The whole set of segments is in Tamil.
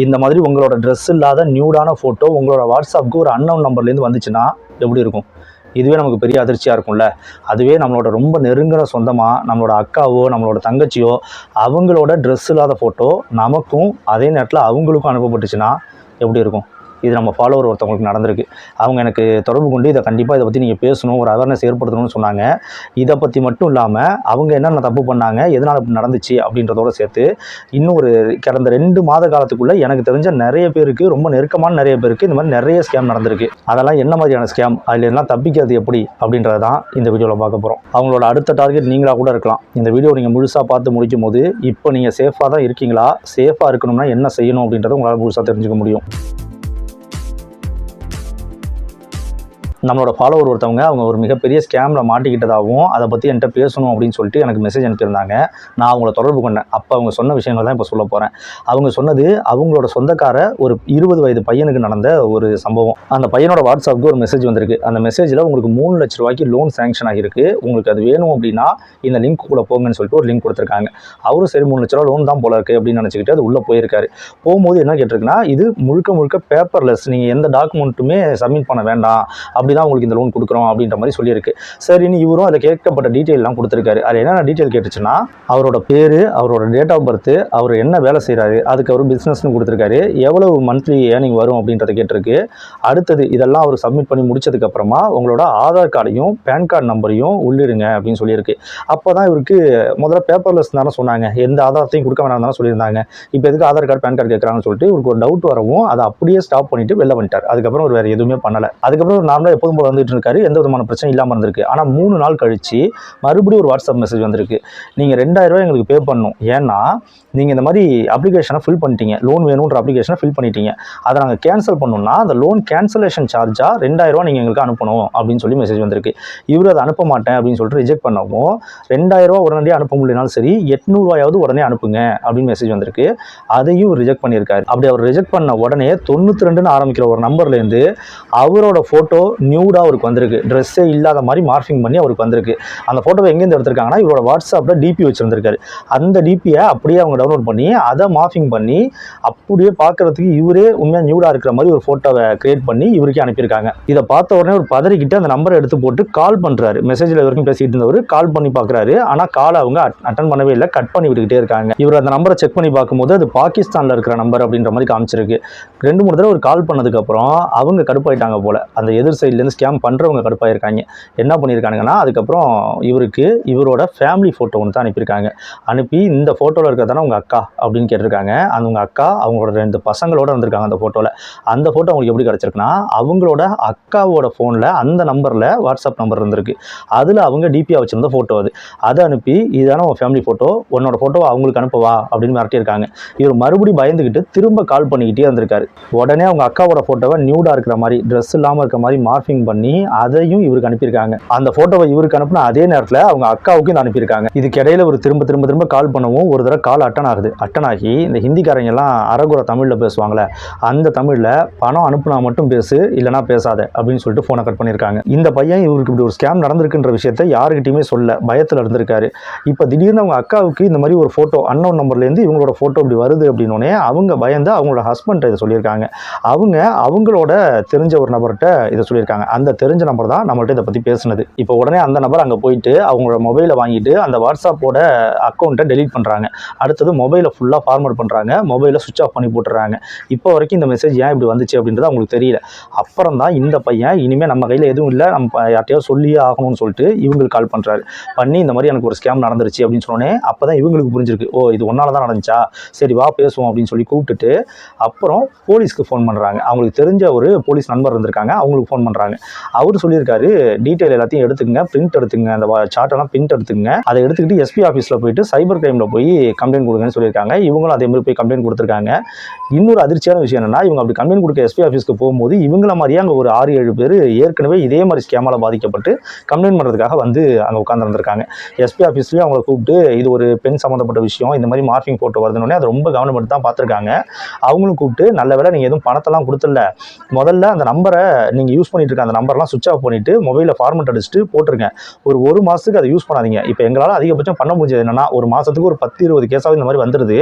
இந்த மாதிரி உங்களோட ட்ரெஸ் இல்லாத நியூடான ஃபோட்டோ உங்களோட வாட்ஸ்அப்புக்கு ஒரு அன்னவுன் நம்பர்லேருந்து வந்துச்சுன்னா எப்படி இருக்கும்? இதுவே நமக்கு பெரிய அதிர்ச்சியாக இருக்கும்ல. அதுவே நம்மளோட ரொம்ப நெருங்கின சொந்தமாக நம்மளோட அக்காவோ நம்மளோட தங்கச்சியோ அவங்களோட ட்ரெஸ் இல்லாத ஃபோட்டோ நமக்கும் அதே நேரத்தில் அவங்களுக்கும் அனுப்பப்பட்டுச்சுன்னா எப்படி இருக்கும்? இது நம்ம ஃபாலோவர் ஒருத்தவங்களுக்கு நடந்திருக்கு. அவங்க எனக்கு தொடர்பு கொண்டு இதை கண்டிப்பாக இதை பற்றி நீங்கள் பேசணும், ஒரு அவேர்னஸ் ஏற்படுத்தணும்னு சொன்னாங்க. இதை பற்றி மட்டும் இல்லாமல் அவங்க என்னென்ன தப்பு பண்ணாங்க, எதனால் இப்படி நடந்துச்சு அப்படின்றதோடு சேர்த்து இன்னும் ஒரு கடந்த 2 மாத காலத்துக்குள்ளே எனக்கு தெரிஞ்ச நிறைய பேருக்கு, ரொம்ப நெருக்கமான நிறைய பேருக்கு இந்த மாதிரி நிறைய ஸ்கேம் நடந்திருக்கு. அதெல்லாம் என்ன மாதிரியான ஸ்கேம், அதில் எல்லாம் தப்பிக்கிறது எப்படி அப்படின்றது தான் இந்த வீடியோவில் பார்க்க போகிறோம். அவங்களோட அடுத்த டார்கெட் நீங்களாக கூட இருக்கலாம். இந்த வீடியோ நீங்கள் முழுசாக பார்த்து முடிக்கும் போது இப்போ நீங்கள் சேஃபாக தான் இருக்கீங்களா, சேஃபாக இருக்கணும்னா என்ன செய்யணும் அப்படின்றத உங்களால் முழுசாக தெரிஞ்சுக்க முடியும். நம்மளோட ஃபாலோவர் ஒருத்தவங்க அவங்க ஒரு மிகப்பெரிய ஸ்கேமில் மாட்டிக்கிட்டதாகவும் அதை பற்றி என்கிட்ட பேசணும் அப்படின்னு சொல்லிட்டு எனக்கு மெசேஜ் அனுப்பியிருந்தாங்க. நான் அவங்கள தொடர்பு கொண்டேன். அப்போ அவங்க சொன்ன விஷயங்கள் தான் இப்போ சொல்ல போகிறேன். அவங்க சொன்னது அவங்களோட சொந்தக்கார ஒரு 20 வயது பையனுக்கு நடந்த ஒரு சம்பவம். அந்த பையனோட வாட்ஸ்அப்புக்கு ஒரு மெசேஜ் வந்திருக்கு. அந்த மெசேஜில் உங்களுக்கு 3 லட்ச ரூபாய்க்கு லோன் சேங்ஷன் ஆகிருக்கு, உங்களுக்கு அது வேணும் அப்படின்னா இந்த லிங்க் கூட போங்கன்னு சொல்லிட்டு ஒரு லிங்க் கொடுத்துருக்காங்க. அவரும் சரி 3 லட்ச ரூபா லோன் தான் போல இருக்குது அப்படின்னு நினச்சிக்கிட்டு அது உள்ளே போயிருக்காரு. போகும்போது என்ன கேட்டிருக்குன்னா, இது முழுக்க பேப்பர்லெஸ், நீங்கள் எந்த டாக்குமெண்ட்டுமே சப்மிட் பண்ண வேண்டாம், தான் உங்களுக்கு இந்த லோன் கொடுக்குறோம் அப்படின்ற மாதிரி சொல்லியிருக்கு. சரின்னு இவரும் அதை கேட்கப்பட்ட டீட்டெயிலாம் கொடுத்துருக்காரு. அது என்னென்ன டீட்டெயில் கேட்டுச்சுன்னா, அவரோட பேர், அவரோட டேட் ஆஃப் பர்த், அவர் என்ன வேலை செய்கிறாரு, அதுக்கு அவர் பிஸ்னஸ்னு கொடுத்துருக்காரு, எவ்வளவு மந்த்லி ஏர்னிங் வரும் அப்படின்றத கேட்டிருக்கு. அடுத்தது இதெல்லாம் அவர் சப்மிட் பண்ணி முடிச்சதுக்கப்புறமா உங்களோட ஆதார் கார்டையும் பேன் கார்டு நம்பரையும் உள்ளிடுங்க அப்படின்னு சொல்லியிருக்கு. அப்போ தான் இவருக்கு முதல்ல பேப்பர்லெஸ் தானே சொன்னாங்க, எந்த ஆதாரத்தையும் கொடுக்க வேணாம் தானே சொல்லியிருந்தாங்க, இப்போ எதுக்கு ஆதார் கார்டு பேன் கார்டு கேட்குறாங்கன்னு சொல்லிட்டு இவருக்கு ஒரு டவுட் வரவும் அதை அப்படியே ஸ்டாப் பண்ணிட்டு வெளில வந்துட்டார். அதுக்கப்புறம் ஒரு வேறு எதுவுமே பண்ணலை. அதுக்கப்புறம் ஒரு நார்மலாக எப்போதும் போல வந்துட்டு இருக்காரு, எந்த விதமான பிரச்சனை இல்லாமல் இருந்திருக்கு. ஆனால் 3 நாள் கழிச்சு மறுபடியும் ஒரு வாட்ஸ்அப் மெசேஜ் வந்திருக்கு. நீங்கள் 2000 ரூபாய் எங்களுக்கு பே பண்ணணும், ஏன்னா நீங்கள் இந்த மாதிரி அப்ளிகேஷனை ஃபில் பண்ணிட்டீங்க, லோன் வேணுன்ற அப்ளிகேஷனை ஃபில் பண்ணிட்டீங்க, அதை நாங்கள் கேன்சல் பண்ணணும்னா அந்த லோன் கேன்சலேஷன் சார்ஜாக 2000 ரூபாய் நீங்கள் எங்களுக்கு அனுப்பணும் அப்படின்னு சொல்லி மெசேஜ் வந்திருக்கு. இவர் அதை அனுப்ப மாட்டேன் அப்படின்னு சொல்லிட்டு ரிஜெக்ட் பண்ணவும் 2000 ரூபா உடனடியாக அனுப்ப முடியலனாலும் சரி 800 ரூபாயாவது உடனே அனுப்புங்க அப்படின்னு மெசேஜ் வந்திருக்கு. அதையும் ரிஜெக்ட் பண்ணியிருக்காரு. அப்படி அவர் ரிஜெக்ட் பண்ண உடனே 92ன்னு ஆரம்பிக்கிற ஒரு நம்பர்லேருந்து அவரோட ஃபோட்டோ நியூடாக அவருக்கு வந்திருக்கு. ட்ரெஸ்ஸே இல்லாத மாதிரி மார்ஃபிங் பண்ணி அவருக்கு வந்திருக்கு. அந்த ஃபோட்டோவை எங்கேருந்து எடுத்திருக்காங்கன்னா, இவரோட வாட்ஸ்அப்பில் டிபி வச்சுருந்துருக்காரு. அந்த டிபியை அப்படியே அவங்க டவுன்லோட் பண்ணி அதை மார்ஃபிங் பண்ணி அப்படியே பார்க்குறதுக்கு இவரே உண்மையாக நியூடாக இருக்கிற மாதிரி ஒரு ஃபோட்டோவை கிரியேட் பண்ணி இவருக்கே அனுப்பியிருக்காங்க. இதை பார்த்த உடனே ஒரு பதறிக்கிட்டு அந்த நம்பரை எடுத்து போட்டு கால் பண்ணுறாரு. மெசேஜில் வரைக்கும் பேசிகிட்டு இருந்தவர் கால் பண்ணி பார்க்குறாரு. ஆனால் காலை அவங்க அட்டன் பண்ணவே இல்லை, கட் பண்ணி விட்டுக்கிட்டே இருக்காங்க. இவர் அந்த நம்பரை செக் பண்ணி பார்க்கும்போது அது பாகிஸ்தானில் இருக்கிற நம்பர் அப்படின்ற மாதிரி காமிச்சிருக்கு. 2-3 தடவை ஒரு கால் பண்ணதுக்கப்புறம் அவங்க கடுப்பாயிட்டாங்க போல. அந்த எதிர் சைட்லேருந்து ஸ்கேம் பண்ணுறவங்க கடுப்பாயிருக்காங்க. என்ன பண்ணியிருக்காங்கன்னா, அதுக்கப்புறம் இவருக்கு இவரோட ஃபேமிலி ஃபோட்டோ ஒன்று தான் அனுப்பியிருக்காங்க. அனுப்பி இந்த ஃபோட்டோவில் இருக்கிறதான உங்கள் அக்கா அப்படின்னு கேட்டிருக்காங்க. அந்த உங்கள் அக்கா அவங்களோட 2 பசங்களோட வந்திருக்காங்க அந்த ஃபோட்டோவில். அந்த ஃபோட்டோ அவங்களுக்கு எப்படி கிடச்சிருக்குன்னா, அவங்களோட அக்காவோட ஃபோனில் அந்த நம்பரில் வாட்ஸ்அப் நம்பர் இருந்திருக்கு. அதில் அவங்க டிபியாக வச்சுருந்த ஃபோட்டோ அது. அதை அனுப்பி இதுதான உன் ஃபேமிலி ஃபோட்டோ, உன்னோட ஃபோட்டோவை அவங்களுக்கு அனுப்பவா அப்படின்னு மிரட்டியிருக்காங்க. இவர் மறுபடியும் பயந்துக்கிட்டு திரும்ப கால் பண்ணிக்கிட்டே இருந்திருக்காரு. உடனே அவங்க அக்காவோட ஃபோட்டோவை நியூடாக இருக்கிற மாதிரி, ட்ரெஸ் இல்லாமல் இருக்கிற மாதிரி மார்ஃபிங் பண்ணி அதையும் இவருக்கு அனுப்பியிருக்காங்க. அந்த ஃபோட்டோவை இவருக்கு அனுப்பின அதே நேரத்தில் அவங்க அக்காவுக்கு இதை அனுப்பியிருக்காங்க. இதுக்கு இடையில ஒரு திரும்ப கால் பண்ணவும் ஒரு தடவை கால் அட்டன் ஆகுது. அட்டன் ஆகி இந்த ஹிந்திக்காரங்க எல்லாம் அரகுற தமிழில் பேசுவாங்களே, அந்த தமிழில் பணம் அனுப்புனா மட்டும் பேசு, இல்லைனா பேசாத அப்படின்னு சொல்லிட்டு ஃபோனை கட் பண்ணியிருக்காங்க. இந்த பையன் இவருக்கு இப்படி ஒரு ஸ்கேம் நடந்திருக்குன்ற விஷயத்தை யாருக்கிட்டையுமே சொல்ல பயத்தில் இருந்திருக்காரு. இப்போ திடீர்னு அவங்க அக்காவுக்கு இந்த மாதிரி ஒரு ஃபோட்டோ அன்னோன் நம்பர்லேருந்து இவங்களோட ஃபோட்டோ இப்படி வருது அப்படின்னோடனே அவங்க பயந்து அவங்களோட ஹஸ்பண்ட் இதை சொல்லியிருக்காங்க. அவங்களோட தெரிஞ்ச ஒரு நபர்கிட்ட இதை சொல்லியிருக்காங்க. அந்த தெரிஞ்ச நம்பர் தான் நம்மள்ட்ட இதை பற்றி பேசுனது. இப்போ உடனே அந்த நபர் அங்கே போயிட்டு அவங்களோட மொபைலை வாங்கிட்டு அந்த வாட்ஸ்அப்போட அக்கௌண்ட்டை டெலீட் பண்ணுறாங்க. அடுத்தது மொபைலை ஃபுல்லாக ஃபார்மேட் பண்ணுறாங்க, மொபைலை சுவிட்ச் ஆஃப் பண்ணி போட்டுறாங்க. இப்போ வரைக்கும் இந்த மெசேஜ் ஏன் இப்படி வந்துச்சு அப்படின்றது அவங்களுக்கு தெரியல. அப்புறம் தான் இந்த பையன் இனிமேல் நம்ம கையில் எதுவும் இல்லை, நம்ம யார்ட்டையோ சொல்லியே ஆகணும்னு சொல்லிட்டு இவங்களுக்கு கால் பண்ணுறாரு. பண்ணி இந்த மாதிரி எனக்கு ஒரு ஸ்கேம் நடந்துருச்சு அப்படின்னு சொன்னோன்னே அப்போ தான் இவங்களுக்கு புரிஞ்சிருக்கு, ஓ இது ஒன்றால் தான் நடந்துச்சா, சரி வா பேசுவோம் அப்படின்னு சொல்லி கூப்பிட்டுட்டு அப்புறம் போலீஸ்க்கு ஃபோன் பண்ணுறாங்க. அவங்களுக்கு தெரிஞ்ச ஒரு போலீஸ் நண்பர் இருந்திருக்காங்க, அவங்களுக்கு ஃபோன் பண்ணுறாங்க. அவர் சொல்லியிருக்காரு, டீட்டெயில் எல்லாத்தையும் எடுத்துங்க, பிரிண்ட் எடுத்துங்க, அந்த சார்ட்டெல்லாம் பிரிண்ட் எடுத்துங்க, அதை எடுத்துக்கிட்டு எஸ்பி ஆஃபீஸில் போயிட்டு சைபர் கிரைமில் போய் கம்ப்ளைண்ட் கொடுங்கன்னு சொல்லியிருக்காங்க. இவங்களும் அதே மாதிரி போய் கம்ப்ளைண்ட் கொடுத்துருக்காங்க. இன்னொரு அதிர்ச்சியான விஷயம் என்னன்னா, இவங்க அப்படி கம்ப்ளைண்ட் கொடுக்க எஸ்பி ஆஃபீஸ்க்கு போகும்போது இவங்கள மாதிரியே அங்கே ஒரு 6-7 பேர் ஏற்கனவே இதே மாதிரி ஸ்கேமால் பாதிக்கப்பட்டு கம்ப்ளைண்ட் பண்ணுறதுக்காக வந்து அங்கே உட்காந்துருந்துருக்காங்க. எஸ்பி ஆஃபீஸ்லேயும் அவங்களை கூப்பிட்டு இது ஒரு பெண் சம்மந்தப்பட்ட விஷயம், இந்த மாதிரி மார்ஃபிங் ஃபோட்டோ வருதுன்னே அதை ரொம்ப கவனம் எடுத்து தான் பார்த்துருக்காங்க. அவங்களும் கூப்பிட்டு நல்ல வேலை நீங்கள் எதுவும் பணத்தெல்லாம் கொடுத்துல, முதல்ல அந்த நம்பரை நீங்கள் யூஸ் பண்ணிட்டு பண்ணிட்டு இருக்க அந்த நம்பர்லாம் சுவிட்ச் ஆஃப் பண்ணிட்டு மொபைலில் ஃபார்மெட் அடிச்சுட்டு போட்டுருங்க. ஒரு மாதத்துக்கு அதை யூஸ் பண்ணாதீங்க. இப்போ எங்களால் அதிகபட்சம் பண்ண முடிஞ்சது என்னன்னா, ஒரு மாதத்துக்கு ஒரு 10-20 கேஸாவது இந்த மாதிரி வந்துடுது.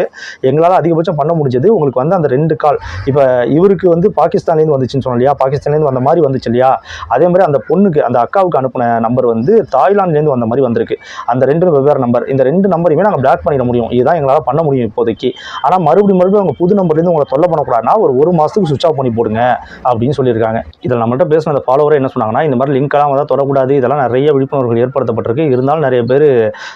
எங்களால் அதிகபட்சம் பண்ண முடிஞ்சது உங்களுக்கு வந்து அந்த 2 கால். இப்போ இவருக்கு வந்து பாகிஸ்தான்லேருந்து வந்துச்சுன்னு சொன்னோம் இல்லையா, பாகிஸ்தான்லேருந்து வந்த மாதிரி வந்துச்சு இல்லையா, அதே மாதிரி அந்த பொண்ணுக்கு அந்த அக்காவுக்கு அனுப்பின நம்பர் வந்து தாய்லாந்துலேருந்து வந்த மாதிரி வந்திருக்கு. அந்த 2 வெவ்வேறு நம்பர். இந்த 2 நம்பரையுமே நாங்கள் பிளாக் பண்ணிட முடியும். இதுதான் எங்களால் பண்ண முடியும் இப்போதைக்கு. ஆனால் மறுபடியும் அவங்க புது நம்பர்லேருந்து உங்களை தொல்லை பண்ணக்கூடாதுன்னா ஒரு மாதத்துக்கு சுவிட்ச் ஆஃப் பண்ணி போடுங்க அப்படின்னு சொல்லியிருக்காங்க. இதில் நம்மள்ட்ட பேசின அந்த ஃபாலோவரை என்ன சொன்னாங்கன்னா, இந்த மாதிரி லிங்க்லாம் வந்து தொடக்கூடாது, இதெல்லாம் நிறைய விழிப்புணர்வுகள் ஏற்படுத்தப்பட்டிருக்கு, இருந்தாலும் நிறைய பேர்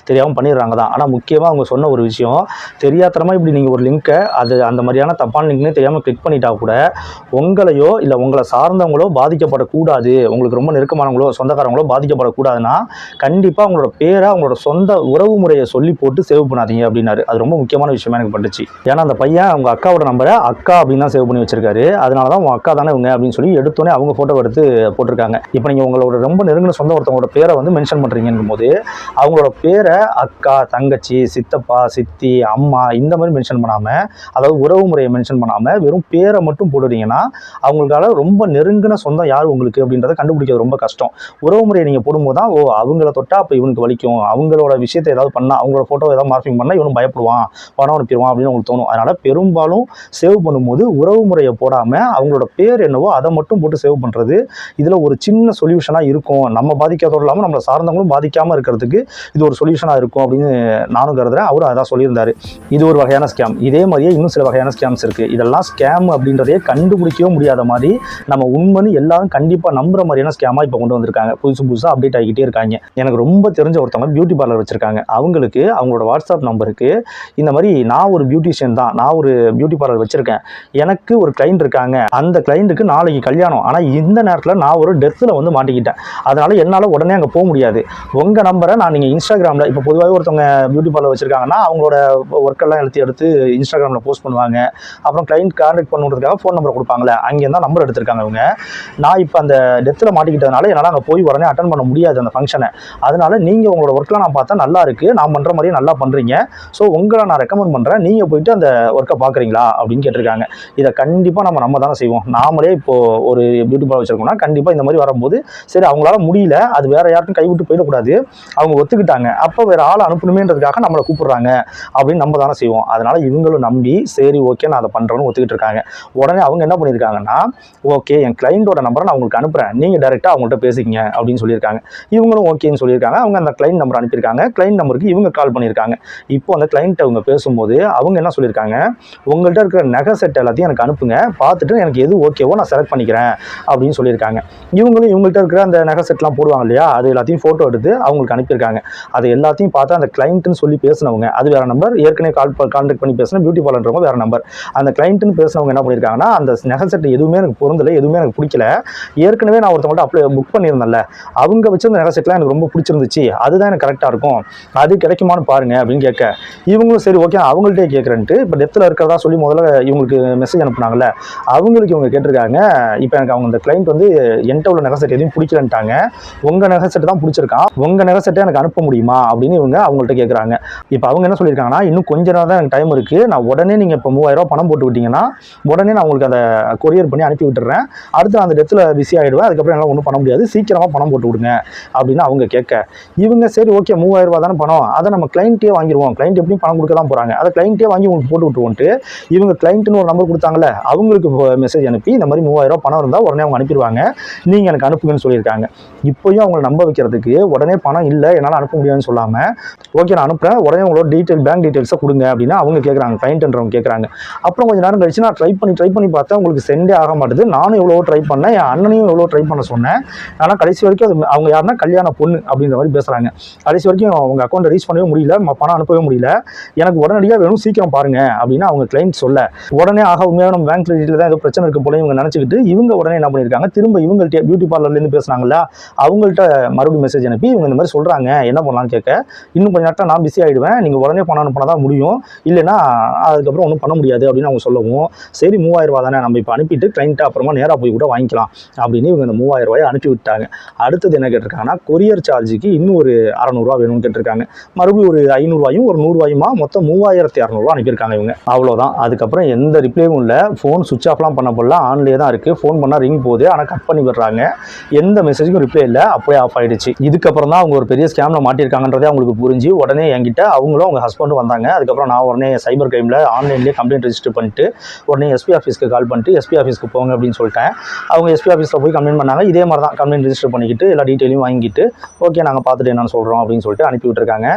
தெரியாமல் பண்ணிடுறாங்க தான். ஆனால் முக்கியமாக அவங்க சொன்ன ஒரு விஷயம், தெரியாதனமாக இப்படி நீங்கள் ஒரு லிங்க்கை அந்த மாதிரியான தப்பான லிங்க்னே தெரியாமல் கிளிக் பண்ணிட்டா கூட உங்களையோ இல்லை உங்களை சார்ந்தவங்களோ பாதிக்கப்படக்கூடாது, உங்களுக்கு ரொம்ப நெருக்கமானவங்களோ சொந்தக்காரங்களோ பாதிக்கப்படக்கூடாதுன்னா கண்டிப்பாக உங்களோட பேரை அவங்களோட சொந்த உறவு முறையை சொல்லி போட்டு சேவ் பண்ணாதீங்க அப்படின்னாரு. அது ரொம்ப முக்கியமான விஷயமா எனக்கு பட்டுச்சு. ஏன்னா அந்த பையன் அவங்க அக்காவோட நம்பரை அக்கா அப்படின்னு தான் சேவ் பண்ணி வச்சிருக்காரு. அதனால தான் உங்க அக்கா தானே இவங்க அப்படின்னு சொல்லி எடுத்தோன்னே அவங்க ஃபோட்டோ எடுத்து போட்டிருக்காங்க. இப்போ நீங்கள் உங்களோட ரொம்ப நெருங்கின சொந்த ஒருத்தவங்களோட பேரை வந்து மென்ஷன் பண்ணுறீங்கன்னும் போது அவங்களோட பேரை அக்கா, தங்கச்சி, சித்தப்பா, சித்தி, அம்மா இந்த மாதிரி மென்ஷன் பண்ணாமல், அதாவது உறவு முறையை மென்ஷன் பண்ணாமல் வெறும் பேரை மட்டும் போடுறீங்கன்னா அவங்களுக்கால ரொம்ப நெருங்கின சொந்தம் யார் உங்களுக்கு அப்படின்றத கண்டுபிடிக்கிறது ரொம்ப கஷ்டம். உறவு முறையை நீங்கள் போடும்போது தான் அவங்கள தொட்டா அப்போ இவனுக்கு வலிக்கும், அவங்களோட விஷயத்தை ஏதாவது பண்ணால், அவங்களோட ஃபோட்டோ ஏதாவது மார்க்கிங் பண்ணால் இவனும் பயப்படுவான், பணம் அனுப்பிடுவான் அப்படின்னு உங்களுக்கு தோணும். அதனால் பெரும்பாலும் சேவ் பண்ணும்போது உறவு முறையை போடாமல் அவங்களோட பேர் என்னவோ அதை மட்டும் போட்டு சேவ் பண்ணுறது இதில் ஒரு சின்ன சொல்யூஷனாக இருக்கும். நம்ம பாதிக்காதோடு இல்லாமல் நம்மளை சார்ந்தவங்களும் பாதிக்காமல் இருக்கிறதுக்கு இது ஒரு சொல்யூஷனாக இருக்கும் அப்படின்னு நானும் கருதுறேன். அவரும் அதான் சொல்லியிருந்தாரு. இது ஒரு வகையான ஸ்கேம். இதே மாதிரியே இன்னும் சில வகையான ஸ்கேம்ஸ் இருக்குது. இதெல்லாம் ஸ்கேம் அப்படின்றதையே கண்டுபிடிக்கவே முடியாத மாதிரி நம்ம உண்மைன்னு எல்லாரும் கண்டிப்பாக நம்புற மாதிரியான ஸ்கேமாக இப்போ கொண்டு வந்திருக்காங்க. புதுசாக அப்டேட் ஆகிக்கிட்டே இருக்காங்க. எனக்கு ரொம்ப தெரிஞ்ச ஒருத்தவங்க பியூட்டி பார்லர் வச்சுருக்காங்க. அவங்களுக்கு அவங்களோட வாட்ஸ்அப் நம்பருக்கு இந்த மாதிரி நான் ஒரு பியூட்டிஷியன் தான், நான் ஒரு பியூட்டி பார்லர் வச்சுருக்கேன், எனக்கு ஒரு கிளைண்ட் இருக்காங்க, அந்த கிளைண்ட்டுக்கு நாளைக்கு கல்யாணம், ஆனால் இந்த நேரத்தில் நான் ஒரு டெத்தில் வந்து மாட்டிக்கிட்டேன், அதனால் என்னால் உடனே அங்கே போக முடியாது, உங்கள் நம்பரை நான் நீங்கள் இன்ஸ்டாகிராமில், இப்போ பொதுவாக ஒருத்தவங்க பியூட்டி பார்லர் வச்சுருக்காங்கன்னா அவங்களோட ஒர்க்கெல்லாம் எடுத்து இன்ஸ்டாகிராமில் போஸ்ட் பண்ணுவாங்க. அப்புறம் கிளைண்ட் கான்டாக்ட் பண்ணுறதுக்காக ஃபோன் நம்பர் கொடுப்பாங்களே, அங்கேருந்து தான் நம்பர் எடுத்திருக்காங்க அவங்க. நான் இப்போ அந்த டெத்தில் மாட்டிக்கிட்டதுனால என்னால் அங்கே போய் உடனே அட்டன் பண்ண முடியாது அந்த ஃபங்க்ஷனை, அதனால் நீங்கள் உங்களோட ஒர்க்கெலாம் நான் பார்த்தா நல்லா இருக்குது, நான் பண்ணுற மாதிரியே நல்லா பண்ணுறீங்க, ஸோ உங்களை நான் ரெக்கமெண்ட் பண்ணுறேன், நீங்கள் போயிட்டு அந்த ஒர்க்கை பார்க்குறீங்களா அப்படின்னு கேட்டிருக்காங்க. இதை கண்டிப்பாக நம்ம தானே செய்வோம். நாமளே இப்போது ஒரு பியூட்டி பார்லர் வச்சுருக்கோம்னா கண்டிப்பாக இந்த மாதிரி வரும்போது சரி அவங்களால முடியல, அது வேறு யாருக்கும் கைவிட்டு போயிடக்கூடாது, அவங்க ஒத்துக்கிட்டாங்க, அப்போ வேறு ஆள் அனுப்பணுமேன்றதுக்காக நம்மளை கூப்பிட்றாங்க அப்படின்னு நம்ம தானே செய்வோம். அதனால் இவங்களும் நம்பி சரி ஓகே நான் அதை பண்ணுறேன்னு ஒத்துக்கிட்டு இருக்காங்க. உடனே அவங்க என்ன பண்ணியிருக்காங்கன்னா, ஓகே என் கிளைண்டோட நம்பரை நான் உங்களுக்கு அனுப்புகிறேன், நீங்கள் டேரெக்டாக அவங்கள்ட்ட பேசிக்கிங்க அப்படின்னு சொல்லியிருக்காங்க. இவங்களும் ஓகேன்னு சொல்லியிருக்காங்க. அவங்க அந்த கிளைண்ட் நம்பர் அனுப்பியிருக்காங்க. கிளைண்ட் நம்பருக்கு இவங்க கால் பண்ணியிருக்காங்க. இப்போ அந்த கிளைண்ட் அவங்க பேசும்போது அவங்க என்ன சொல்லியிருக்காங்க, உங்கள்கிட்ட இருக்கிற நகை செட் எல்லாத்தையும் எனக்கு அனுப்புங்க, பார்த்துட்டு எனக்கு எது ஓகேவோ நான் செலக்ட் பண்ணிக்கிறேன் அப்படின்னு சொல்லியிருக்காங்க. இவங்களும் இவங்கள்ட்ட இருக்கிற அந்த நகை செட்லாம் போடுவாங்க இல்லையா, அது எல்லாத்தையும் ஃபோட்டோ எடுத்து அவங்களுக்கு அனுப்பியிருக்காங்க. அது எல்லாத்தையும் பார்த்தா அந்த கிளைண்ட்டுன்னு சொல்லி பேசினவங்க அது வேறு நம்பர், ஏற்கனவே கான்டாக்ட் பண்ணி பேசின பியூட்டி பார்லர்ன்றவங்க வேறு நம்பர். அந்த கிளைண்ட்டுன்னு பேசினவங்க என்ன பண்ணியிருக்காங்கன்னா, அந்த நகை செட் எதுவுமே எனக்கு பொருந்தலை, எதுவுமே எனக்கு பிடிக்கல, ஏற்கனவே நான் ஒருத்தவங்கள்ட்ட புக் பண்ணியிருந்தேன்ல, அவங்க வச்சிருந்த நகை செட்லாம் எனக்கு ரொம்ப பிடிச்சிருந்துச்சு, அதுதான் எனக்கு கரெக்டாக இருக்கும், அது கிடைக்குமான்னு பாருங்க அப்படின்னு கேட்க, இவங்களும் சரி ஓகே அவங்கள்ட்டே கேட்குறேன்ட்டு இப்போ டெத்தில் இருக்கிறதா சொல்லி முதல்ல இவங்களுக்கு மெசேஜ் அனுப்புனாங்கல்ல, அவங்களுக்கு இவங்க கேட்டிருக்காங்க, இப்போ எனக்கு அவங்க அந்த கிளைண்ட் வந்து என்கிட்ட உள்ள நகை செட் எதுவும் பிடிக்கலன்ட்டாங்க, உங்கள் நகை செட்டு தான் பிடிச்சிருக்கான், உங்கள் நகை செட்டை எனக்கு அனுப்ப முடியுமா அப்படின்னு இவங்க அவங்கள்ட்ட கேட்குறாங்க. இப்போ அவங்க என்ன சொல்லியிருக்காங்கன்னா, இன்னும் கொஞ்ச நேரம் தான் எனக்கு டைம் இருக்குது, நான் உடனே நீங்கள் இப்போ 3000 பணம் போட்டு விட்டீங்கன்னா உடனே நான் உங்களுக்கு அதை கொரியர் பண்ணி அனுப்பி விட்டுறேன், அடுத்து அந்த டெத்தில் பிஸி ஆகிடுவேன், அதுக்கப்புறம் என்னால் ஒன்றும் பண்ண முடியாது, சீக்கிரமாக பணம் போட்டு விடுங்க அப்படின்னு அவங்க கேட்க, இவங்க சரி ஓகே 3000 தானே பணம், அதை நம்ம கிளைண்ட்டே வாங்கிடுவோம், கிளைண்ட் எப்படியும் பணம் கொடுக்க தான் போகிறாங்க, அதை கிளைண்ட்டே வாங்கி உங்களுக்கு போட்டு விட்டுருவோன்ட்டு இவங்க கிளைண்ட்டுன்னு ஒரு நம்பர் கொடுத்தாங்களே அவங்களுக்கு மெசேஜ் அனுப்பி இந்த மாதிரி 3000 பணம் இருந்தால் உடனே அவங்க அனுப்பிடுவாங்க, நீங்கள் எனக்கு அனுப்புங்கன்னு சொல்லியிருக்காங்க. இப்போயும் அவங்களை நம்ப வைக்கிறதுக்கு உடனே பணம் இல்லை என்னால் அனுப்ப முடியாதுன்னு சொல்லாமல் ஓகே நான் அனுப்புகிறேன், உடனே உங்களோட பேங்க் டீட்டெயில்ஸை கொடுங்க அப்படின்னு அவங்க கேட்குறாங்க, கிளைண்ட்ன்றவங்க கேட்குறாங்க. அப்புறம் கொஞ்சம் நேரம் கழிச்சு நான் ட்ரை பண்ணி பார்த்தேன், உங்களுக்கு சென்டே ஆக மாட்டுது, நானும் எவ்வளோ ட்ரை பண்ணேன், என் அண்ணனையும் எவ்வளோ ட்ரை பண்ண சொன்னேன், ஆனால் கடைசி வரைக்கும் அது அவங்க யாருன்னா கல்யாண பொண்ணு அப்படின்ற மாதிரி பேசுகிறாங்க, கடைசி வரைக்கும் அவங்க அக்கௌண்ட்டை ரீச் பண்ணவே முடியல, பணம் அனுப்பவே முடியல, எனக்கு உடனடியாக வேணும் சீக்கிரம் பாருங்க அப்படின்னு அவங்க கிளைண்ட் சொல்ல, உடனே ஆக உண்மையாக நம்ம பேங்க் டீட்டெயில் தான் ஏதோ பிரச்சனை இருக்கு போல இவங்க நினச்சிக்கிட்டு இவங்க உடனே என்ன பண்ணியிருக்காங்க, திரும்ப இவங்கள்ட்ட பியூட்டி பார்லர்லேருந்து பேசுனாங்களா அவங்கள்ட்ட மறுபடியும் மெசேஜ் அனுப்பி இவங்க இந்த மாதிரி சொல்கிறாங்க என்ன பண்ணலான்னு கேட்க, இன்னும் கொஞ்சம் நேரத்தில் நான் பிஸி ஆகிடுவேன், நீங்கள் உடனே பணம் அனுப்பினா தான் முடியும், இல்லைன்னா அதுக்கப்புறம் ஒன்றும் பண்ண முடியாது அப்படின்னு அவங்க சொல்லவும், சரி 3000 தானே நம்ம இப்போ அனுப்பிட்டு கிளைண்ட்டை அப்புறமா நேராக போய் கூட வாங்கிக்கலாம் அப்படின்னு இவங்க இந்த 3000 அனுப்பி விட்டாங்க. அடுத்தது என்ன கேட்டிருக்காங்கன்னா, கொரியர் சார்ஜுக்கு இன்னும் ஒரு 600 வேணும்னு கேட்டிருக்காங்க. மறுபடியும் ஒரு 500 ஒரு 100 மொத்தம் 3600 அனுப்பியிருக்காங்க இவங்க. அவ்வளோதான். அதுக்கப்புறம் எந்த ரிப்ளையும் இல்லை, ஃபோன் சுவிட்ச் ஆஃப்லாம் பண்ண போடலாம், ஆன்லேயே தான் இருக்குது, ஃபோன் பண்ணால் ரிங் போகுது, ஆனால் கட் பண்ணி விடுறாங்க. எந்த மெசேஜுக்கும் ரிப்ளை இல்லை, அப்படியே ஆஃப் ஆகிடுச்சு. இதுக்கப்புறம் தான் அவங்க ஒரு பெரிய ஸ்கேமில் மாட்டியிருக்காங்கன்றதே அவங்களுக்கு புரிஞ்சு உடனே என்கிட்ட அவங்களும் அவங்க ஹஸ்பண்டும் வந்தாங்க. அதுக்கப்புறம் நான் உடனே சைபர் கிரைமில் ஆன்லைன்லேயே கம்ப்ளைண்ட் ரெஜிஸ்டர் பண்ணிட்டு உடனே எஸ்பி ஆஃபீஸ்க்கு கால் பண்ணிட்டு எஸ்பி ஆஃபீஸ்க்கு போங்க அப்படின்னு சொல்லிட்டேன். அவங்க எஸ்பி ஆஃபீஸில் போய் கம்ப்ளைண்ட் பண்ணாங்க. இதே மாதிரி தான் கம்ப்ளைண்ட் ரெஜிஸ்டர் பண்ணிக்கிட்டு எல்லா டீட்டெயிலையும் வாங்கிட்டு ஓகே நாங்கள் பார்த்துட்டு என்னன்னு சொல்கிறோம் அப்படின்னு சொல்லிட்டு அனுப்பி விட்டுருக்காங்க.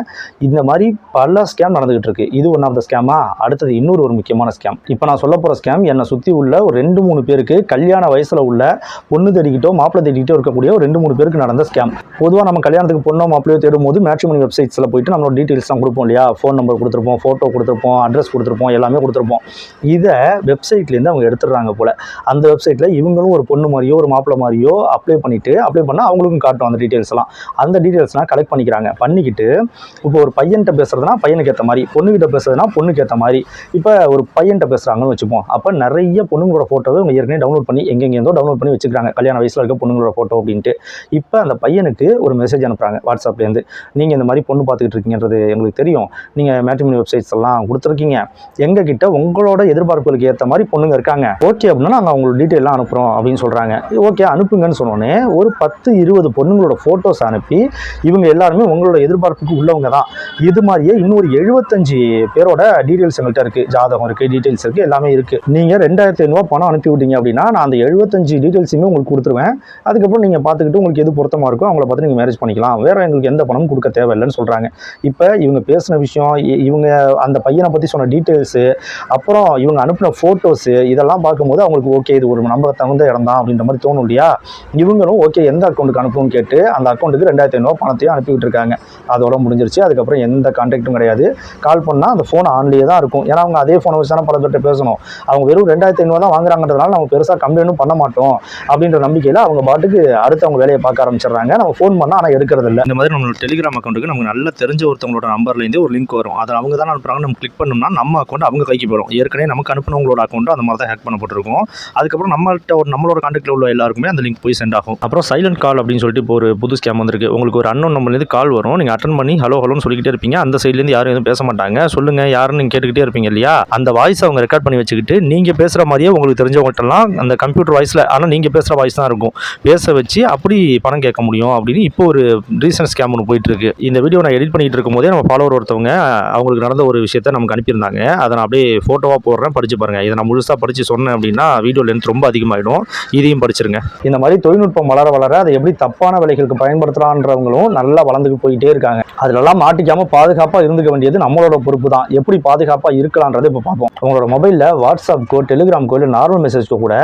இந்த மாதிரி பல ஸ்கேம் நடந்துகிட்டு இருக்கு. இது ஒன் ஆஃப் த ஸ்கேமா. அடுத்தது இன்னொரு ஒரு முக்கியமான ஸ்கேம். இப்போ நான் சொல்ல போகிற ஸ்கேம் என்னை சுற்றி உள்ள ஒரு 2-3 பேருக்கு கல்யாண வயசில் உள்ள பொண்ணு தேடிக்கிட்டோ மாப்பிள்ளை தேடிக்கிட்டோ இருக்கக்கூடிய ஒரு 2-3 பேருக்கு நடந்த ஸ்கேம். பொதுவாக நம்ம கல்யாணத்துக்கு பொண்ணோ மாப்பிள்ளையோ தேடும் போது மேட்ரிமோனி வெப்சைட்ஸில் போயிட்டு நம்மளோட டீட்டெயில்ஸ்லாம் கொடுப்போம் இல்லையா, ஃபோன் நம்பர் கொடுத்துருப்போம், ஃபோட்டோ கொடுத்துருப்போம், அட்ரஸ் கொடுத்துருப்போம், எல்லாமே கொடுத்துருப்போம். இதை வெப்சைட்லேருந்து அவங்க எடுத்துடுறாங்க போல். அந்த வெப்சைட்டில் இவங்களும் ஒரு பொண்ணு மாதிரியோ ஒரு மாப்பிள்ளை மாதிரியோ அப்ளை பண்ணால் அவங்களுக்கும் காட்டும் அந்த டீட்டெயில்ஸ்லாம். அந்த டீட்டெயில்ஸ்லாம் கலெக்ட் பண்ணிக்கிட்டு இப்போ ஒரு பையன்கிட்ட பேசுறதுனா பையனுக்கு ஏற்ற மாதிரி, பொண்ணுகிட்ட பேசுறதுனா பொண்ணுக்கு ஏற்ற மாதிரி. இப்போ ஒரு பையன்கிட்ட பேசுகிறாங்கன்னு வச்சுப்போம். அப்போ நிறைய பொண்ணுங்களோட ஃபோட்டோவை அவங்க ஏற்கனவே டவுன்லோட் பண்ணி எங்கெங்கேருந்தோ டவுன்லோட் பண்ணி வச்சுக்கிறாங்க, கல்யாண வயசில் இருக்க பொண்ணுங்களோட ஃபோட்டோ அப்படின்ட்டு. இப்போ அந்த பையனுக்கு ஒரு மெசேஜ் அனுப்புகிறாங்க வாட்ஸ்அப்லேருந்து. நீங்கள் இந்த மாதிரி பொண்ணு பார்த்துக்கிட்டு இருக்கீங்கன்றது எங்களுக்கு தெரியும், நீங்கள் மேட்ரிமோனி வெப்சைட்ஸ் எல்லாம் கொடுத்துருக்கீங்க, எங்ககிட்ட உங்களோட எதிர்பார்ப்புகளுக்கு ஏற்ற மாதிரி பொண்ணுங்க இருக்காங்க, ஓகே அப்படின்னா நாங்கள் அவங்களோட டீட்டெயிலாம் அனுப்புகிறோம் அப்படின்னு சொல்கிறாங்க. ஓகே அனுப்புங்கன்னு சொன்னோன்னே ஒரு 10-20 பொண்ணுங்களோட ஃபோட்டோஸ் அனுப்பி இவங்க எல்லாருமே உங்களோட எதிர்பார்ப்புக்கு உள்ளவங்க தான். இது மாதிரியே இன்னொரு 75 பேரோட டீட்டெயில்ஸ் எங்கள்கிட்ட இருக்குது, ஜாதகம் இருக்குது, டீட்டெயில்ஸ் இருக்குது, எல்லாமே இருக்குது. நீங்கள் 2500 பணம் அனுப்பி விட்டீங்க அப்படின்னா நான் அந்த 75 டீட்டெயில்ஸுமே உங்களுக்கு கொடுத்துருவேன். அதுக்கப்புறம் நீங்கள் பார்த்துக்கிட்டு உங்களுக்கு எது பொருத்தமாக இருக்கோ அவங்கள பார்த்து நீங்கள் மேரேஜ் பண்ணிக்கலாம், வேறு எங்களுக்கு எந்த பணமும் கொடுக்க தேவையில்லைன்னு சொல்கிறாங்க. இப்போ இவங்க பேசின விஷயம், இவங்க அந்த பையனை பற்றி சொன்ன டீட்டெயில்ஸு, அப்புறம் இவங்க அனுப்பின ஃபோட்டோஸு, இதெல்லாம் பார்க்கும்போது அவங்களுக்கு ஓகே இது ஒரு நம்ப தகுந்த இடம் தான் அப்படின்ற மாதிரி தோணும் இல்லையா. இவங்களும் ஓகே எந்த அக்கௌண்ட்டுக்கு அனுப்புன்னு கேட்டு அந்த அக்கௌண்ட்டுக்கு 2500 பணத்தையும் அனுப்பி விட்டுருக்காங்க. அதோட முடிஞ்சிருச்சு. அதுக்கப்புறம் எந்த கான்டாக்டும் கிடையாது. கால் பண்ணால் அந்த ஃபோன் ஆன்லேயே தான் இருக்கும். ஏன்னா அவங்க அதே ஃபோனை வச்சு தானே பல பேர்கிட்ட பேசணும். அவங்க வெறும் 2500 தான் வாங்குறாங்கன்றதுனால நம்ம பெருசாக கம்ப்ளைண்ட்டும் பண்ண மாட்டோம் அப்படின்ற நம்பிக்கையில் அவங்க பாட்டுக்கு அடுத்து அவங்க வேலையை பார்க்க ஆரம்பிச்சிடுறாங்க. நம்ம ஃபோன் பண்ணால் ஆனால் எடுக்கிறது இல்லை. இந்த மாதிரி நம்மளோட டெலிகிராம் அக்கௌண்ட்டுக்கு நமக்கு நல்லா தெரிஞ்ச ஒருத்தவங்களோட நம்பர்லேருந்து ஒரு லிங்க் வரும். அதை அவங்க தான் அனுப்புறாங்க. நம்ம கிளிக் பண்ணோம்னா நம்ம அக்கௌண்ட் அவங்க கைக்கு போயிடும். ஏற்கனவே நமக்கு அனுப்பினவங்களோட அக்கௌண்ட்டும் அந்த மாதிரி தான் ஹேக் பண்ணப்பட்டிருக்கும். அதுக்கப்புறம் நம்மளோட கான்டாக்டில் உள்ள எல்லாருக்குமே அந்த லிங்க் போய் சென்ட் ஆகும். அப்புறம் சைலண்ட் கால் அப்படின்னு சொல்லிட்டு இப்போ ஒரு புது ஸ்கேம் வந்திருக்கு. உங்களுக்கு ஒரு அன்னோன் நம்பர்லேருந்து கால் வரும். நீங்கள் அட்டன் பண்ணி ஹலோ ஹலோன்னு சொல்லிக்கிட்டே இருப்பீங்க. அந்த சைட்லேருந்து யாரும் எதுவும் பேச மாட்டாங்க. சொல்லுங்க யாருன்னு நீங்கள் கேட்டுக்கிட்டே இருப்பீங்க இல்லையா. அந்த வாய்ஸ் அவங்க ரெக்கார்ட் பண்ணி வச்சுக்கிட்டு நீங்கள் பேசுகிற மாதிரியே உங்களுக்கு தெரிஞ்சவங்கள்ட்டலாம் அந்த கம்ப்யூட்டர் வாய்ஸில், ஆனால் நீங்கள் பேசுகிற வாய்ஸ் தான் இருக்கும், பேச வச்சு அப்படி பணம் கேட்க முடியும் அப்படின்னு இப்போ ஒரு ரீசன்ட் ஸ்கேம் ஒன்று போயிட்டு இருக்கு. இந்த வீடியோ நான் எடிட் பண்ணிட்டு இருக்கும் போதே நம்ம ஃபாலோவர் ஒருத்தவங்க அவங்களுக்கு நடந்த ஒரு விஷயத்தை நமக்கு அனுப்பியிருந்தாங்க. அதை நான் அப்படியே ஃபோட்டோவாக போடுறேன், படிச்சு பாருங்க. இதை நான் முழுசாக படித்து சொன்னேன் அப்படின்னா வீடியோ லென்த் ரொம்ப அதிகமாகிடும். இதையும் படிச்சிருங்க. இந்த மாதிரி தொழில்நுட்பம் வளர அதை எப்படி தப்பான வேலைகளுக்கு பயன்படுத்தலான்றவங்களும் நல்லா வளர்ந்துட்டு போயிட்டே இருக்காங்க. அதிலெல்லாம் மாட்டிக்காமல் பாதுகாப்பாக இருந்துக்க வேண்டியது நம்மளோட பொறுப்பு தான். எப்படி பாதுகாப்பாக இருக்கலான்றதை இப்போ பார்ப்போம். உங்களோட மொபைலில் வாட்ஸ்அப்க்கோ டெலிகிராம்க்கோ இல்லை நார்மல் மெசேஜ்க்கோ கூட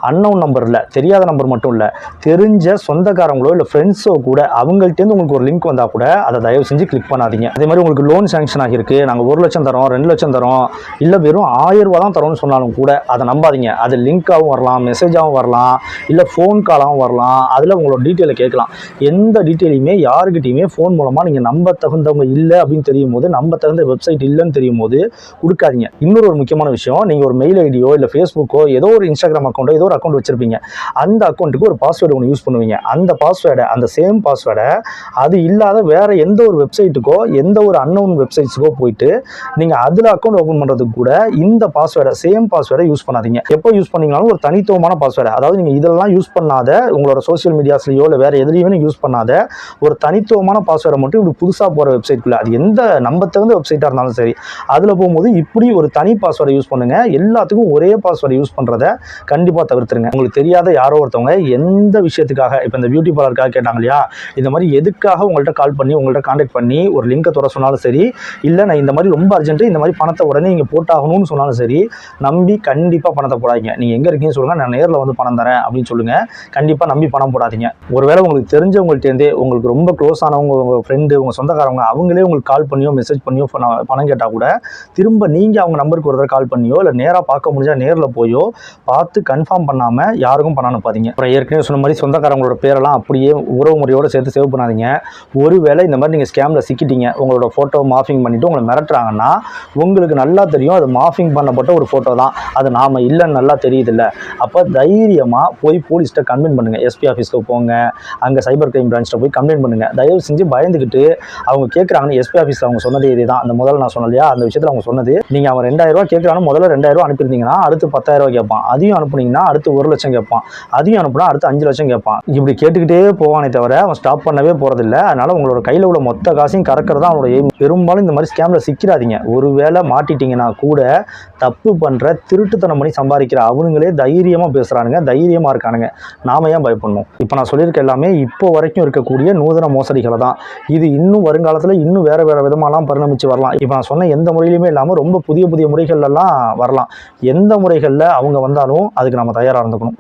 அன்னோன் நம்பரில், தெரியாத நம்பர் மட்டும் இல்லை, தெரிஞ்ச சொந்தக்காரங்களோ இல்லை ஃப்ரெண்ட்ஸோ கூட அவங்கள்ட்டேருந்து உங்களுக்கு ஒரு லிங்க் வந்தால் கூட அதை தயவு செஞ்சு கிளிக் பண்ணாதீங்க. அதே மாதிரி உங்களுக்கு லோன் சேங்ஷன் ஆகிருக்கு, நாங்கள் 1 லட்சம் தரோம், 2 லட்சம் தரோம், இல்லை வெறும் 1000 ரூபா தான் தரோம்னு சொன்னாலும் கூட அதை நம்பாதீங்க. அது லிங்காகவும் வரலாம், மெசேஜாகவும் வரலாம், இல்லை ஃபோன் காலாகவும் வரலாம். அதில் உங்களோட டீட்டெயிலை கேட்கலாம். எந்த டீட்டெயிலையுமே யாருக்கிட்டையுமே ஃபோன் மூலமாக நீங்கள் நம்ப தகுந்தவங்க இல்லை அப்படின்னு தெரியும் போது, நம்ப தகுந்த வெப்சைட் இல்லைன்னு தெரியும் போது கொடுக்காதீங்க. இன்னொரு ஒரு முக்கியமான விஷயம், நீங்கள் ஒரு மெயில் ஐடியோ இல்லை ஃபேஸ்புக்கோ ஏதோ ஒரு இன்ஸ்டாகிராம் அக்கௌண்ட்டோ ஏதோ ஒரு அக்கௌண்ட் வச்சிருப்பீங்க. அந்த அக்கௌண்ட்டுக்கு ஒரு பாஸ்வேர்டு ஒன்று யூஸ் பண்ணுவீங்க. அந்த பாஸ்வேர்டை, அந்த சேம் பாஸ்வேர்டை அது இல்லாத வேறு எந்த ஒரு வெப்சைட்டுக்கோ எந்த ஒரு அன்னோன் வெப்சைட்ஸுக்கோ போயிட்டு நீங்கள் அதில் அக்கௌண்ட் ஓப்பன் பண்ணுறதுக்கு கூட இந்த பாஸ்வேர்டை, சேம் பாஸ்வேர்டை யூஸ் பண்ணாதீங்க. எப்போ யூஸ் பண்ணிங்கனாலும் ஒரு தனித்துவமான பாஸ்வேர்டை, அதாவது நீங்கள் இதெல்லாம் யூஸ் பண்ணாத, உங்களோட சோஷியல் மீடியாஸ்லையோ இல்லை வேறு எதுலையுமே யூஸ் பண்ணாத ஒரு தனித்துவமான பாஸ்வேர்டை மட்டும் இப்படி புதுசாக போகிற வெப்சைட்குள்ளே, அது எந்த நம்ப தகுந்த வெப்சைட்டாக இருந்தாலும் சரி, அதில் போகும்போது இப்படி ஒரு தனி பாஸ்வேர்டை யூஸ் பண்ணுங்கள். எல்லாத்துக்கும் ஒரே பாஸ்வேர்டை யூஸ் பண்ணுறதை கண்டிப்பாக தவிர்த்துருங்க. உங்களுக்கு தெரியாத யாரோ ஒருத்தவங்க எந்த விஷயத்துக்காக, இப்போ இந்த பியூட்டி பார்லருக்காக கேட்டாங்க இல்லையா, இந்த மாதிரி எதுக்காக உங்கள்கிட்ட கால் பண்ணி உங்கள்கிட்ட கான்டாக்ட் பண்ணி ஒரு லிங்கை தர சொன்னாலும் சரி, இல்லை நான் இந்த மாதிரி ரொம்ப அர்ஜென்ட்டு இந்த மாதிரி பணத்தை உடனே நீங்கள் போட்டாகணும்னு சொன்னாலும் சரி, நம்பி கண்டிப்பாக பணத்தை போடாதீங்க. நீங்கள் எங்கே இருக்கீங்கன்னு சொல்லுங்கள், நான் நேரில் வந்து பணம் தரேன் அப்படின்னு சொல்லுங்கள். கண்டிப்பாக நம்பி பணம் போடாதீங்க. ஒருவேளை உங்களுக்கு தெரிஞ்சவங்கள்ட்டேருந்தே, உங்களுக்கு ரொம்ப க்ளோஸ் ஆனவங்க, உங்கள் ஃப்ரெண்டு, உங்கள் சொந்தக்காரவங்க, அவங்களே உங்களுக்கு கால் பண்ணியோ மெசேஜ் பண்ணியோ பணம் கேட்டால் கூட திரும்ப நீங்கள் அவங்க நம்பருக்கு ஒரு தடவை கால் பண்ணியோ இல்லை நேராக பார்க்க முடிஞ்சால் நேரில் போயோ பார்த்து கன்ஃபார்ம் பண்ணாமல் யாருக்கும் பணம் அனுப்பாதீங்க. அப்புறம் ஏற்கனவே சொன்ன மாதிரி சொந்தக்காரங்களோட பேரெல்லாம் அப்படியே உறவு முறையோடு சேர்த்து சேவ் பண்ணாதீங்க. ஒருவேளை இந்த மாதிரி நீங்கள் ஸ்கேமில் சிக்கிட்டீங்க, உங்களோட ஃபோட்டோ மார்ஃபிங் பண்ணிவிட்டு உங்களை மிரட்டுறாங்கன்னா உங்களுக்கு நல்லா தெரியும் அது மார்ஃபிங் பண்ணப்பட்ட ஒரு ஃபோட்டோ தான், அது நாம் இல்லைன்னு நல்லா தெரியுதில்ல. அப்போ தைரியமாக போய் போலீஸ்கிட்ட கம்ப்ளைண்ட் பண்ணுங்கள். எஸ்பி ஆஃபீஸ்க்கு போங்க, அங்கே சைபர் கிரைம் பிரான்ச்சில் போய் கம்ப்ளைண்ட் பண்ணுங்கள். தயவு செஞ்சு பயந்துக்கிட்டு அவங்க கேட்குறாங்கன்னு எஸ்பி ஆஃபீஸில் அவங்க சொன்னதே இதே தான். அந்த முதல்ல நான் சொன்னேன் இல்லையா, அந்த விஷயத்தில் அவங்க சொன்னது, நீங்கள் அவன் 2000 ரூபா கேட்குறான்னு முதல்ல 2000 ரூபா அனுப்பியிருந்தீங்கன்னா அடுத்து 10,000 ரூபா கேட்பான், அதையும் அனுப்புனீங்கன்னா அடுத்து 1 லட்சம் கேட்பான், அதையும் அனுப்புனா அடுத்து 5 லட்சம் கேட்பான். இப்படி கேட்டுக்கிட்டே போவானே தவிர அவன் ஸ்டாப் பண்ணவே போகிறதில்ல. அதனால் உங்களோட கையில் உள்ள மொத்த காசையும் கறக்கிறது தான் அவனோட எய்ம். பெரும்பாலும் இந்த மாதிரி ஸ்கேமில் சிக்கிறாதீங்க. ஒருவேளை மாட்டிட்டீங்கன்னா கூட தப்பு பண்ணுற திருட்டுத்தனம் பண்ணி சம்பாதிக்கிற அவனுங்களே தைரியமாக பேசுகிறானுங்க, தைரியமாக இருக்கானுங்க. நாம ஏன் பயப்படணும்? இப்போ நான் சொல்லியிருக்க எல்லாமே இப்போ வரைக்கும் இருக்கக்கூடிய நூதன மோசடிகளை தான். இது இன்னும் வருங்காலத்தில் இன்னும் வேறு வேறு விதமாலாம் பரிணமிச்சு வரலாம். இப்போ நான் சொன்ன எந்த முறையிலுமே இல்லாமல் ரொம்ப புதிய புதிய முறைகள்லாம் வரலாம். எந்த முறைகளில் அவங்க வந்தாலும் அதுக்கு நம்ம தயாராக இருந்துக்கணும்.